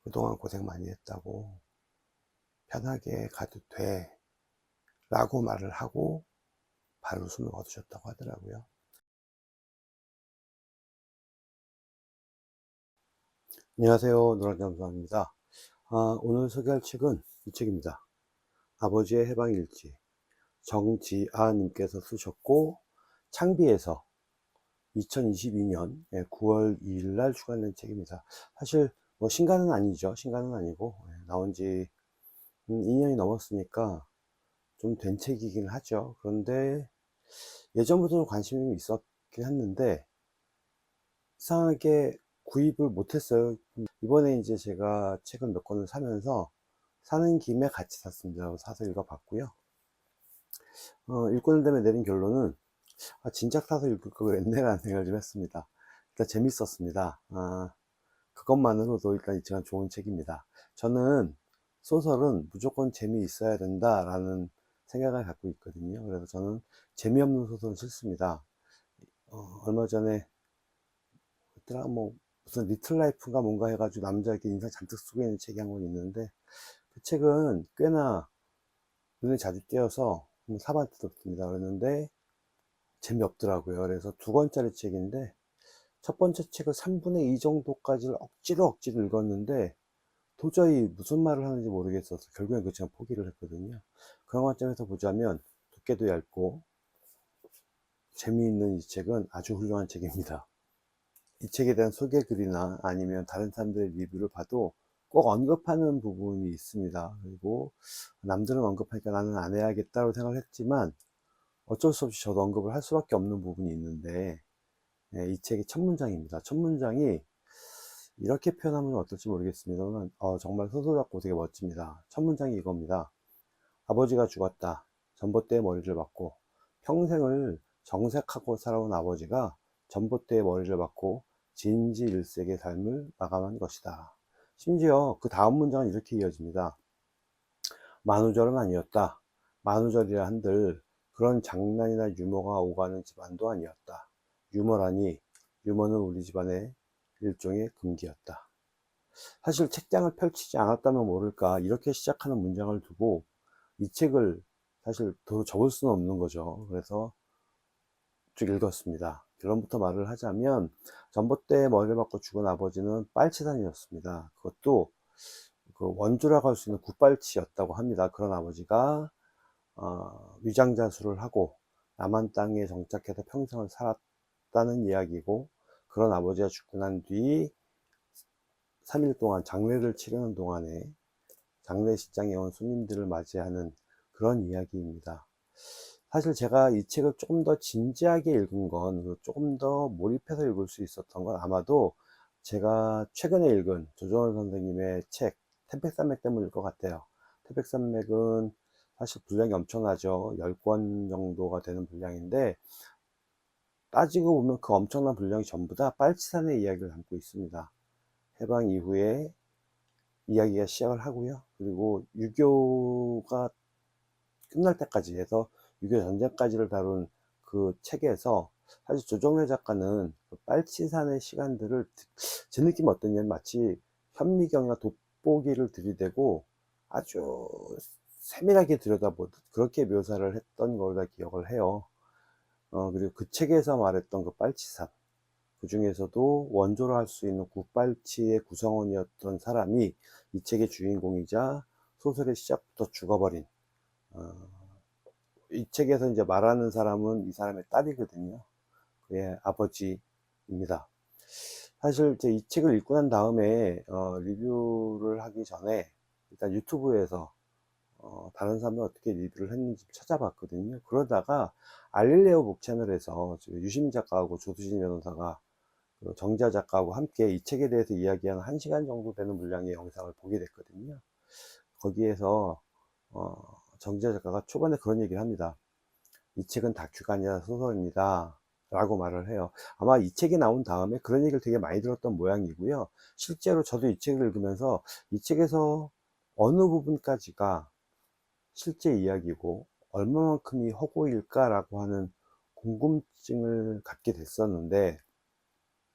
그동안 고생 많이 했다고 편하게 가도 돼 라고 말을 하고 바로 숨을 거두셨다고 하더라고요. 안녕하세요, 노랑잠수함입니다. 오늘 소개할 책은 이 책입니다. 아버지의 해방일지, 정지아님께서 쓰셨고 창비에서 2022년 9월 2일 날 출간된 책입니다. 사실 뭐 신간은 아니죠. 신간은 아니고 나온 지 2년이 넘었으니까 좀 된 책이긴 하죠. 그런데 예전부터 관심이 있었긴 했는데 이상하게 구입을 못했어요. 이번에 이제 제가 책을 몇 권을 사면서 사는 김에 같이 샀습니다. 사서 읽어봤고요. 읽고 난 다음에 내린 결론은 진작 사서 읽을 걸 그랬네 라는 생각을 좀 했습니다. 일단 재밌었습니다. 그것만으로도 일단 이지만 좋은 책입니다. 저는 소설은 무조건 재미있어야 된다라는 생각을 갖고 있거든요. 그래서 저는 재미없는 소설은 싫습니다. 얼마 전에 그때가 뭐 무슨 리틀 라이프인가 뭔가 해가지고 남자에게 인상 잔뜩 쓰고 있는 책이 한 권 있는데 그 책은 꽤나 눈에 자주 띄어서 한번 사봤 들었습니다. 그랬는데 재미없더라고요. 그래서 두 권짜리 책인데 첫 번째 책을 3분의 2 정도까지를 억지로 읽었는데 도저히 무슨 말을 하는지 모르겠어서 결국엔 그 책은 포기를 했거든요. 그런 관점에서 보자면 두께도 얇고 재미있는 이 책은 아주 훌륭한 책입니다. 이 책에 대한 소개 글이나 아니면 다른 사람들의 리뷰를 봐도 꼭 언급하는 부분이 있습니다. 그리고 남들은 언급하니까 나는 안 해야겠다고 생각을 했지만 어쩔 수 없이 저도 언급을 할 수밖에 없는 부분이 있는데 이 책의 첫 문장입니다. 첫 문장이 이렇게 표현하면 어떨지 모르겠습니다만 정말 소설 같고 되게 멋집니다. 첫 문장이 이겁니다. 아버지가 죽었다. 전봇대에 머리를 박고 평생을 정색하고 살아온 아버지가 전봇대에 머리를 박고 진지일색의 삶을 마감한 것이다. 심지어 그 다음 문장은 이렇게 이어집니다. 만우절은 아니었다. 만우절이라 한들 그런 장난이나 유머가 오가는 집안도 아니었다. 유머라니 유머는 우리 집안의 일종의 금기였다. 사실 책장을 펼치지 않았다면 모를까 이렇게 시작하는 문장을 두고 이 책을 사실 더 적을 수는 없는 거죠. 그래서 쭉 읽었습니다. 결론부터 말을 하자면 전봇대에 머리를 박고 죽은 아버지는 빨치산이었습니다. 그것도 그 원조라고 할 수 있는 굿빨치였다고 합니다. 그런 아버지가 위장자수를 하고 남한 땅에 정착해서 평생을 살았다는 이야기고 그런 아버지가 죽고 난 뒤 3일 동안 장례를 치르는 동안에 장례식장에 온 손님들을 맞이하는 그런 이야기입니다. 사실 제가 이 책을 조금 더 진지하게 읽은 건 조금 더 몰입해서 읽을 수 있었던 건 아마도 제가 최근에 읽은 조정원 선생님의 책 태백산맥 때문일 것 같아요. 태백산맥은 사실 분량이 엄청나죠. 10권 정도가 되는 분량인데 따지고 보면 그 엄청난 분량이 전부 다 빨치산의 이야기를 담고 있습니다. 해방 이후에 이야기가 시작을 하고요. 그리고 유교가 끝날 때까지 해서 유교 전쟁까지를 다룬 그 책에서 사실 조정래 작가는 그 빨치산의 시간들을 제 느낌 어떠냐면 마치 현미경이나 돋보기를 들이대고 아주 세밀하게 들여다보듯 그렇게 묘사를 했던 걸로 다 기억을 해요. 그리고 그 책에서 말했던 그 빨치산 그 중에서도 원조로 할 수 있는 굿발치의 구성원이었던 사람이 이 책의 주인공이자 소설의 시작부터 죽어버린 어, 이 책에서 이제 말하는 사람은 이 사람의 딸이거든요. 그의 아버지입니다. 사실 이제 이 책을 읽고 난 다음에 리뷰를 하기 전에 일단 유튜브에서 다른 사람들 어떻게 리뷰를 했는지 찾아봤거든요. 그러다가 알릴레오 북 채널에서 유시민 작가하고 조두진 변호사가 정지아 작가하고 함께 이 책에 대해서 이야기한 1시간 정도 되는 분량의 영상을 보게 됐거든요. 거기에서 정지아 작가가 초반에 그런 얘기를 합니다. 이 책은 다큐가 아니라 소설입니다 라고 말을 해요. 아마 이 책이 나온 다음에 그런 얘기를 되게 많이 들었던 모양이고요. 실제로 저도 이 책을 읽으면서 이 책에서 어느 부분까지가 실제 이야기고 얼마만큼이 허구일까 라고 하는 궁금증을 갖게 됐었는데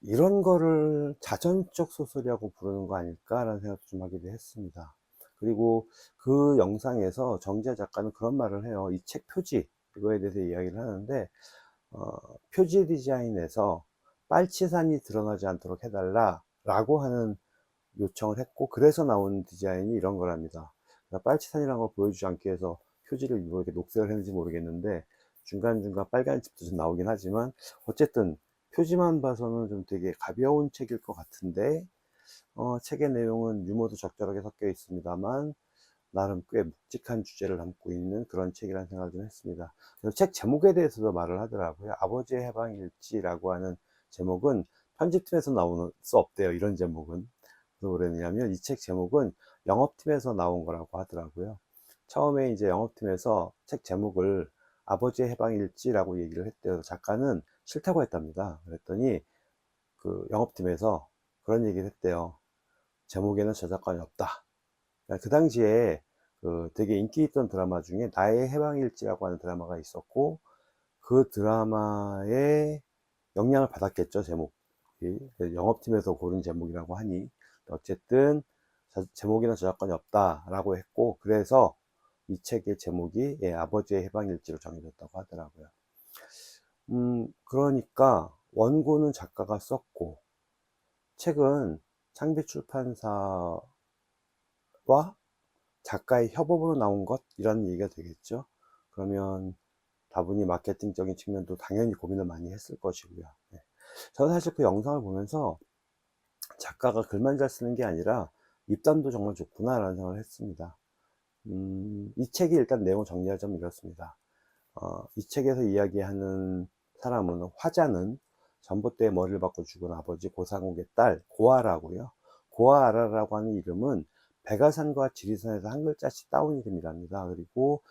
이런 거를 자전적 소설이라고 부르는 거 아닐까라는 생각도 좀 하기도 했습니다. 그리고 그 영상에서 정지아 작가는 그런 말을 해요. 이 책 표지, 이거에 대해서 이야기를 하는데, 표지 디자인에서 빨치산이 드러나지 않도록 해달라 라고 하는 요청을 했고, 그래서 나온 디자인이 이런 거랍니다. 그러니까 빨치산이라는 걸 보여주지 않기 위해서 표지를 이렇게 녹색을 했는지 모르겠는데, 중간중간 빨간 칩도 좀 나오긴 하지만, 어쨌든 표지만 봐서는 좀 되게 가벼운 책일 것 같은데, 책의 내용은 유머도 적절하게 섞여 있습니다만 나름 꽤 묵직한 주제를 담고 있는 그런 책이라는 생각을 좀 했습니다. 그래서 책 제목에 대해서도 말을 하더라고요. 아버지의 해방일지라고 하는 제목은 편집팀에서 나올 수 없대요. 이런 제목은. 그래서 그랬냐면 이 책 제목은 영업팀에서 나온 거라고 하더라고요. 처음에 이제 영업팀에서 책 제목을 아버지의 해방일지라고 얘기를 했대요. 작가는 싫다고 했답니다. 그랬더니 그 영업팀에서 그런 얘기를 했대요. 제목에는 저작권이 없다. 그 당시에 그 되게 인기 있던 드라마 중에 나의 해방일지라고 하는 드라마가 있었고, 그 드라마에 영향을 받았겠죠, 제목이. 영업팀에서 고른 제목이라고 하니. 어쨌든 제목에는 저작권이 없다라고 했고, 그래서 이 책의 제목이 아버지의 해방일지로 정해졌다고 하더라고요. 그러니까 원고는 작가가 썼고, 책은 창비출판사와 작가의 협업으로 나온 것, 이런 얘기가 되겠죠. 그러면 다분히 마케팅적인 측면도 당연히 고민을 많이 했을 것이고요. 네. 저는 사실 그 영상을 보면서 작가가 글만 잘 쓰는 게 아니라 입담도 정말 좋구나 라는 생각을 했습니다. 이 책이 일단 내용 정리하자면 이렇습니다. 이 책에서 이야기하는 사람은, 화자는 전봇대에 머리를 박고 죽은 아버지 고상욱의 딸 고아라고요. 고아라라고 하는 이름은 백아산과 지리산에서 한 글자씩 따온 이름이랍니다. 그리고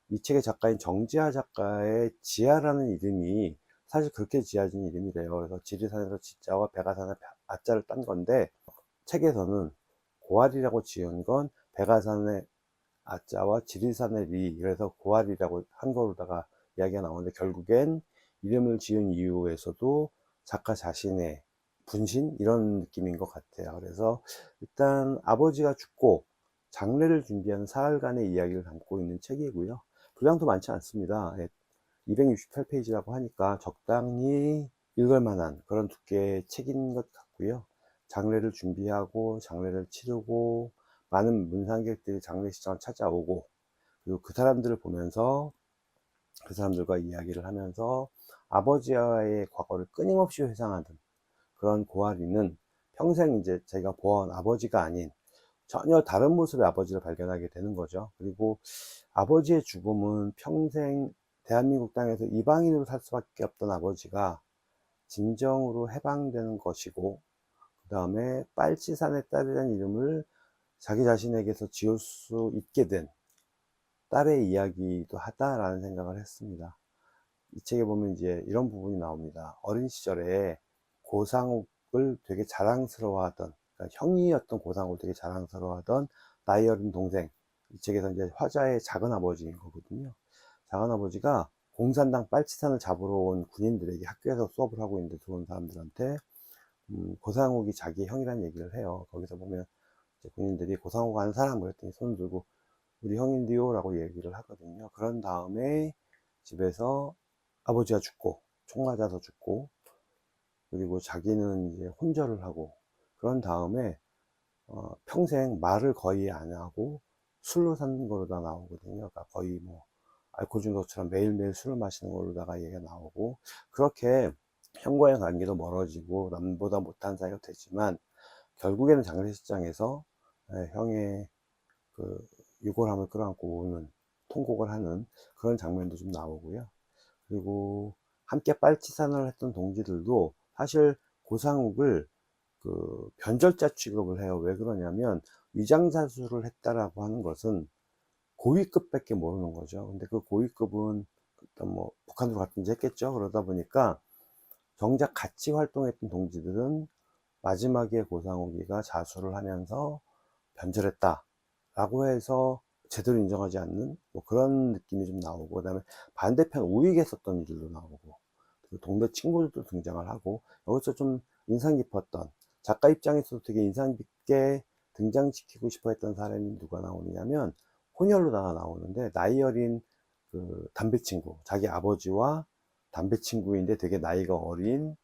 이 책의 작가인 정지아 작가의 지아라는 이름이 사실 그렇게 지어진 이름이래요. 그래서 지리산에서 지자와 백아산의 아자를 딴 건데, 책에서는 고아리라고 지은 건 백아산의 아자와 지리산의 리, 그래서 고아리라고 한거로다가 이야기가 나오는데, 결국엔 이름을 지은 이유에서도 작가 자신의 분신, 이런 느낌인 것 같아요. 그래서 일단 아버지가 죽고 장례를 준비하는 사흘간의 이야기를 담고 있는 책이고요. 분량도 많지 않습니다. 268페이지라고 하니까 적당히 읽을 만한 그런 두께의 책인 것 같고요. 장례를 준비하고 장례를 치르고 많은 문상객들이 장례식장을 찾아오고, 그리고 그 사람들을 보면서 그 사람들과 이야기를 하면서 아버지와의 과거를 끊임없이 회상하는 그런 고아리는 평생 이제 자기가 보아온 아버지가 아닌 전혀 다른 모습의 아버지를 발견하게 되는 거죠. 그리고 아버지의 죽음은 평생 대한민국 땅에서 이방인으로 살 수밖에 없던 아버지가 진정으로 해방되는 것이고, 그 다음에 빨치산의 딸이라는 이름을 자기 자신에게서 지을 수 있게 된 딸의 이야기도 하다라는 생각을 했습니다. 이 책에 보면 이제 이런 부분이 나옵니다. 어린 시절에 고상욱을 되게 자랑스러워하던, 그러니까 형이었던 고상욱을 되게 자랑스러워하던 나이 어린 동생, 이 책에서 이제 화자의 작은 아버지인 거거든요. 작은 아버지가 공산당 빨치산을 잡으러 온 군인들에게 학교에서 수업을 하고 있는데, 들어온 사람들한테 고상욱이 자기 형이라는 얘기를 해요. 거기서 보면 이제 군인들이 고상욱 아는 사람, 그랬더니 손 들고 우리 형인데요 라고 얘기를 하거든요. 그런 다음에 집에서 아버지가 죽고 총 맞아서 죽고, 그리고 자기는 이제 혼절을 하고, 그런 다음에 평생 말을 거의 안 하고 술로 사는 거로다 나오거든요. 그러니까 거의 뭐 알코올 중독처럼 매일매일 술을 마시는 걸로다가 얘기가 나오고, 그렇게 형과의 관계도 멀어지고 남보다 못한 사이가 되지만 결국에는 장례식장에서 형의 그 유골함을 끌어안고 우는, 통곡을 하는 그런 장면도 좀 나오고요. 그리고 함께 빨치산을 했던 동지들도 사실 고상욱을 그 변절자 취급을 해요. 왜 그러냐면 위장사수를 했다라고 하는 것은 고위급밖에 모르는 거죠. 근데 그 고위급은 일단 뭐 북한으로 갔든지 했겠죠. 그러다 보니까 정작 같이 활동했던 동지들은 마지막에 고상욱이가 자수를 하면서 변절했다 라고 해서 제대로 인정하지 않는 뭐 그런 느낌이 좀 나오고, 그 다음에 반대편 우익에 썼던 일도 나오고, 그리고 동네 친구들도 등장을 하고, 여기서 좀 인상 깊었던, 작가 입장에서도 되게 인상 깊게 등장시키고 싶어 했던 사람이 누가 나오느냐면 혼혈로다가 나오는데, 나이 어린 그 담배 친구, 자기 아버지와 담배 친구인데 되게 나이가 어린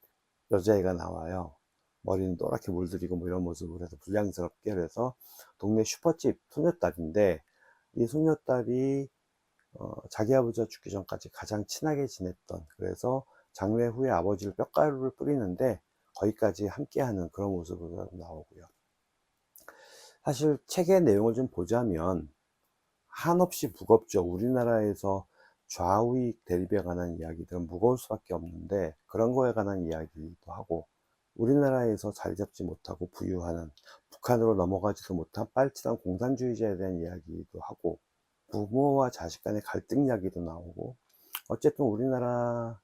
여자애가 나와요. 머리는 노랗게 물들이고 뭐 이런 모습을 해서 불량스럽게. 그래서 동네 슈퍼집 소녀딸인데, 이 소녀딸이 자기 아버지가 죽기 전까지 가장 친하게 지냈던, 그래서 장례 후에 아버지를 뼈가루를 뿌리는데 거기까지 함께하는 그런 모습으로 나오고요. 사실 책의 내용을 좀 보자면 한없이 무겁죠. 우리나라에서 좌우익 대립에 관한 이야기들은 무거울 수밖에 없는데, 그런 거에 관한 이야기도 하고, 우리나라에서 자리 잡지 못하고 부유하는, 북한으로 넘어가지도 못한 빨치산 공산주의자에 대한 이야기도 하고, 부모와 자식 간의 갈등 이야기도 나오고, 어쨌든 우리나라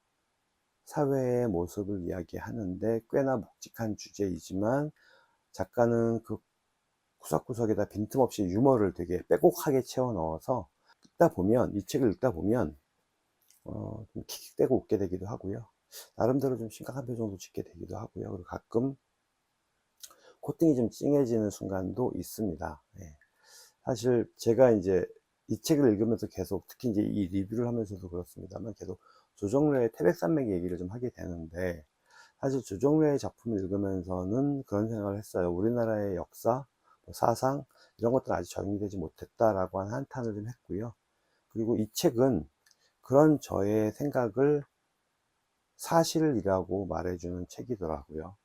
사회의 모습을 이야기하는데 꽤나 묵직한 주제이지만, 작가는 그 구석구석에다 빈틈없이 유머를 되게 빼곡하게 채워 넣어서 이 책을 읽다 보면 좀 킥킥대고 웃게 되기도 하고요. 나름대로 좀 심각한 표정도 짓게 되기도 하고요. 그리고 가끔 콧등이 좀 찡해지는 순간도 있습니다. 예. 사실 제가 이제 이 책을 읽으면서 계속, 특히 이제 이 리뷰를 하면서도 그렇습니다만, 계속 조정래의 태백산맥 얘기를 좀 하게 되는데, 사실 조정래의 작품을 읽으면서는 그런 생각을 했어요. 우리나라의 역사, 사상, 이런 것들은 아직 정리되지 못했다라고 하는 한탄을 좀 했고요. 그리고 이 책은 그런 저의 생각을 사실이라고 말해주는 책이더라고요.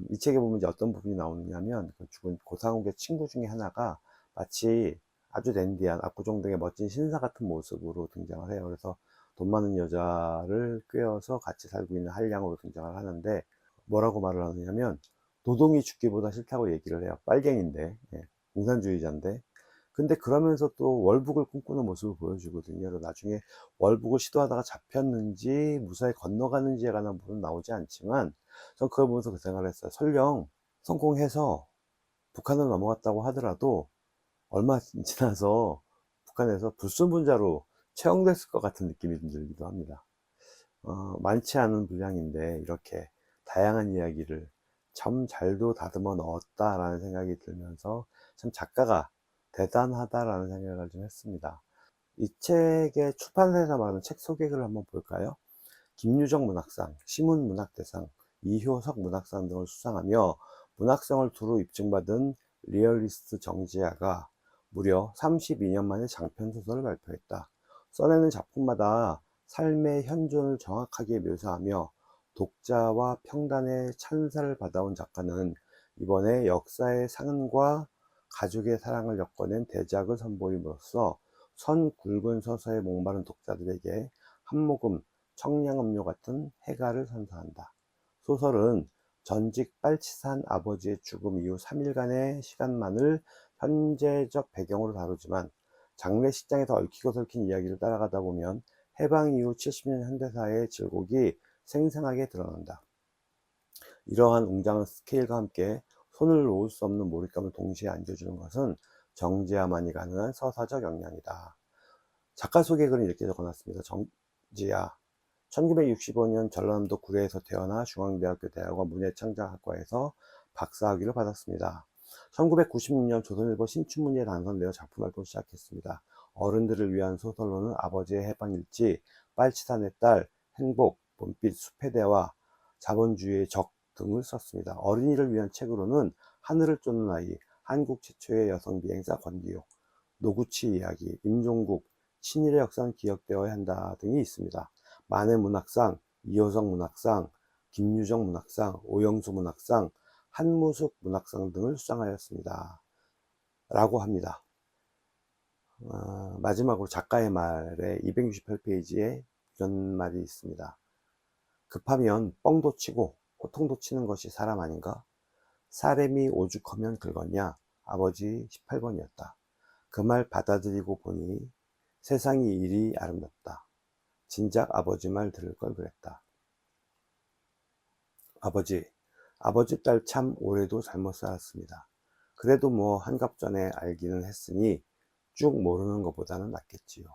이 책에 보면 이제 어떤 부분이 나오느냐면, 그 죽은 고상욱의 친구 중에 하나가 마치 아주 댄디한 압구정동의 멋진 신사 같은 모습으로 등장을 해요. 그래서 돈 많은 여자를 꿰어서 같이 살고 있는 한량으로 등장을 하는데, 뭐라고 말을 하느냐면 노동이 죽기보다 싫다고 얘기를 해요. 빨갱인데, 예, 공산주의자인데. 근데 그러면서 또 월북을 꿈꾸는 모습을 보여주거든요. 그래서 나중에 월북을 시도하다가 잡혔는지 무사히 건너가는지에 관한 부분은 나오지 않지만, 전 그걸 보면서 그 생각을 했어요. 설령 성공해서 북한으로 넘어갔다고 하더라도 얼마 지나서 북한에서 불순분자로 채용됐을 것 같은 느낌이 좀 들기도 합니다. 많지 않은 분량인데 이렇게 다양한 이야기를 참 잘도 다듬어 넣었다라는 생각이 들면서, 참 작가가 대단하다라는 생각을 좀 했습니다. 이 책의 출판사에서 말하는 책 소개를 한번 볼까요? 김유정 문학상, 시문문학대상, 이효석 문학상 등을 수상하며 문학성을 두루 입증받은 리얼리스트 정지아가 무려 32년 만에 장편소설을 발표했다. 써내는 작품마다 삶의 현존을 정확하게 묘사하며 독자와 평단의 찬사를 받아온 작가는 이번에 역사의 상흔과 가족의 사랑을 엮어낸 대작을 선보임으로써 선 굵은 서서에 목마른 독자들에게 한 모금 청량음료 같은 해가를 선사한다. 소설은 전직 빨치산 아버지의 죽음 이후 3일간의 시간만을 현재적 배경으로 다루지만, 장례식장에서 얽히고 설킨 이야기를 따라가다 보면 해방 이후 70년 현대사의 질곡이 생생하게 드러난다. 이러한 웅장한 스케일과 함께 손을 놓을 수 없는 몰입감을 동시에 안겨주는 것은 정지아만이 가능한 서사적 역량이다. 작가 소개글은 이렇게 적어놨습니다. 정지아, 1965년 전라남도 구례에서 태어나 중앙대학교 대학원 문예창작학과에서 박사학위를 받았습니다. 1996년 조선일보 신춘문예에 당선되어 작품 활동을 시작했습니다. 어른들을 위한 소설로는 아버지의 해방일지, 빨치산의 딸, 행복, 봄빛, 숲의 대화, 자본주의의 적 등을 썼습니다. 어린이를 위한 책으로는 하늘을 쫓는 아이, 한국 최초의 여성 비행사 권기용, 노구치 이야기, 임종국, 친일의 역사는 기억되어야 한다 등이 있습니다. 만해 문학상, 이효석 문학상, 김유정 문학상, 오영수 문학상, 한무숙 문학상 등을 수상하였습니다. 라고 합니다. 마지막으로 작가의 말에 268페이지에 이런 말이 있습니다. 급하면 뻥도 치고 호통도 치는 것이 사람 아닌가? 사람이 오죽하면 긁었냐? 아버지 18번이었다. 그 말 받아들이고 보니 세상이 이리 아름답다. 진작 아버지 말 들을 걸 그랬다. 아버지 딸 참 올해도 잘못 살았습니다. 그래도 뭐 한갑전에 알기는 했으니 쭉 모르는 것보다는 낫겠지요.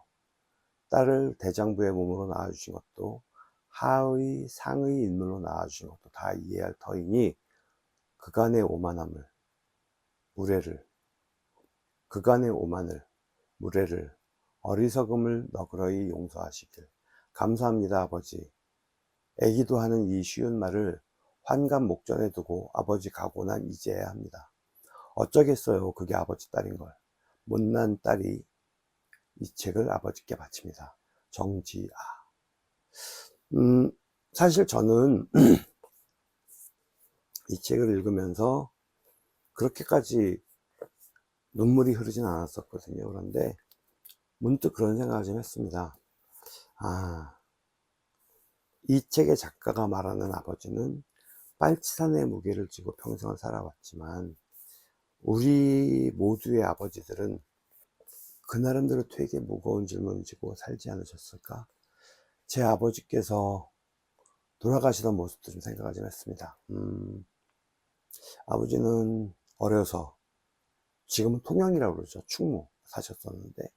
딸을 대장부의 몸으로 낳아주신 것도 하의, 상의 인물로 나와주신 것도 다 이해할 터이니 그간의 오만함을, 무례를, 그간의 오만을, 무례를, 어리석음을 너그러이 용서하시길. 감사합니다, 아버지. 애기도 하는 이 쉬운 말을 환갑 목전에 두고 아버지 가고 난 이제야 합니다. 어쩌겠어요, 그게 아버지 딸인 걸. 못난 딸이 이 책을 아버지께 바칩니다. 정지아. 사실 저는 이 책을 읽으면서 그렇게까지 눈물이 흐르진 않았었거든요. 그런데 문득 그런 생각을 좀 했습니다. 이 책의 작가가 말하는 아버지는 빨치산의 무게를 지고 평생을 살아왔지만 우리 모두의 아버지들은 그 나름대로 되게 무거운 질문을 지고 살지 않으셨을까? 제 아버지께서 돌아가시던 모습도 좀 생각을 좀 했습니다. 아버지는 어려서, 지금은 통영이라고 그러죠. 충무 사셨었는데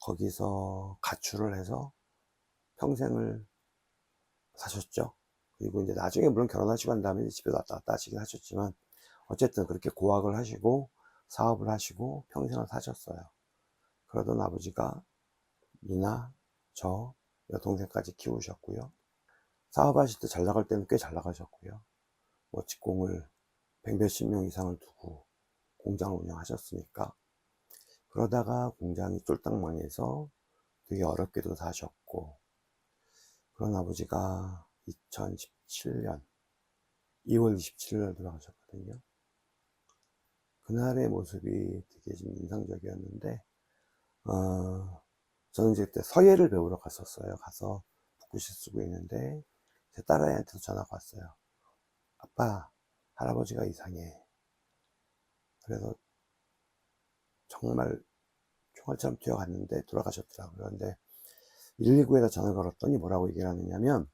거기서 가출을 해서 평생을 사셨죠. 그리고 이제 나중에 물론 결혼하시고 난 다음에 집에 왔다 갔다 하시긴 하셨지만 어쨌든 그렇게 고학을 하시고 사업을 하시고 평생을 사셨어요. 그러던 아버지가 누나, 저, 여동생까지 키우셨고요. 사업하실 때 잘 나갈 때는 꽤 잘 나가셨고요. 뭐 직공을 100몇십 명 이상을 두고 공장을 운영하셨으니까. 그러다가 공장이 쫄딱 망해서 되게 어렵게도 사셨고, 그런 아버지가 2017년 2월 27일 돌아가셨거든요. 그날의 모습이 되게 좀 인상적이었는데, 저는 이제 그때 서예를 배우러 갔었어요. 가서 붓글씨 쓰고 있는데 제 딸아이한테도 전화가 왔어요. 아빠, 할아버지가 이상해. 그래서 정말 총알처럼 뛰어갔는데 돌아가셨더라고요. 근데 119에다 전화 걸었더니 뭐라고 얘기를 하느냐면,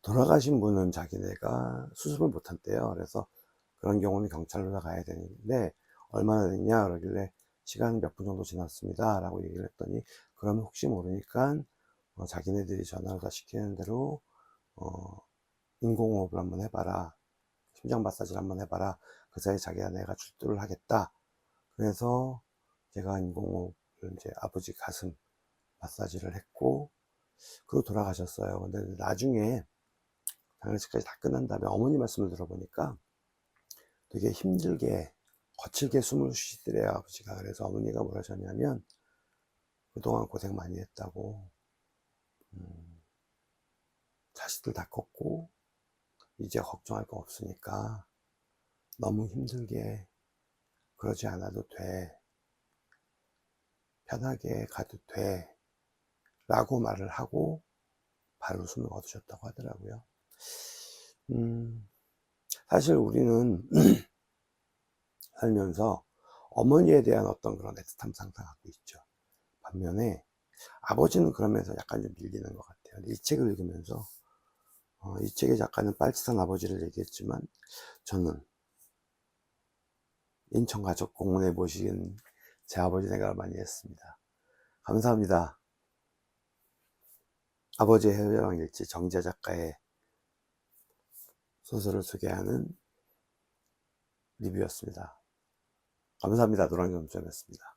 돌아가신 분은 자기네가 수습을 못한대요. 그래서 그런 경우는 경찰로 가야 되는데 얼마나 됐냐 그러길래 시간 몇 분 정도 지났습니다 라고 얘기를 했더니, 그러면 혹시 모르니까 자기네들이 전화를 다 시키는 대로 인공호흡을 한번 해봐라, 심장 마사지를 한번 해봐라, 그 사이에 자기네가 출두를 하겠다. 그래서 제가 인공호흡을 이제 아버지 가슴 마사지를 했고, 그리고 돌아가셨어요. 근데 나중에 장례식까지 다 끝난 다음에 어머니 말씀을 들어보니까 되게 힘들게 거칠게 숨을 쉬시더래요, 아버지가. 그래서 어머니가 뭐라 하셨냐면, 그동안 고생 많이 했다고, 자식들 다 컸고 이제 걱정할 거 없으니까 너무 힘들게 그러지 않아도 돼, 편하게 가도 돼 라고 말을 하고 바로 숨을 거두셨다고 하더라고요. 사실 우리는 살면서 어머니에 대한 어떤 그런 애틋함 상상하고 있죠. 반면에 아버지는 그러면서 약간 좀 밀리는 것 같아요. 근데 이 책을 읽으면서 이 책의 작가는 빨치산 아버지를 얘기했지만 저는 인천가족공원에 모신 제 아버지 생각을 많이 했습니다. 감사합니다. 아버지의 해외여행일지 정지아 작가의 소설을 소개하는 리뷰였습니다. 감사합니다. 노랑점점이었습니다.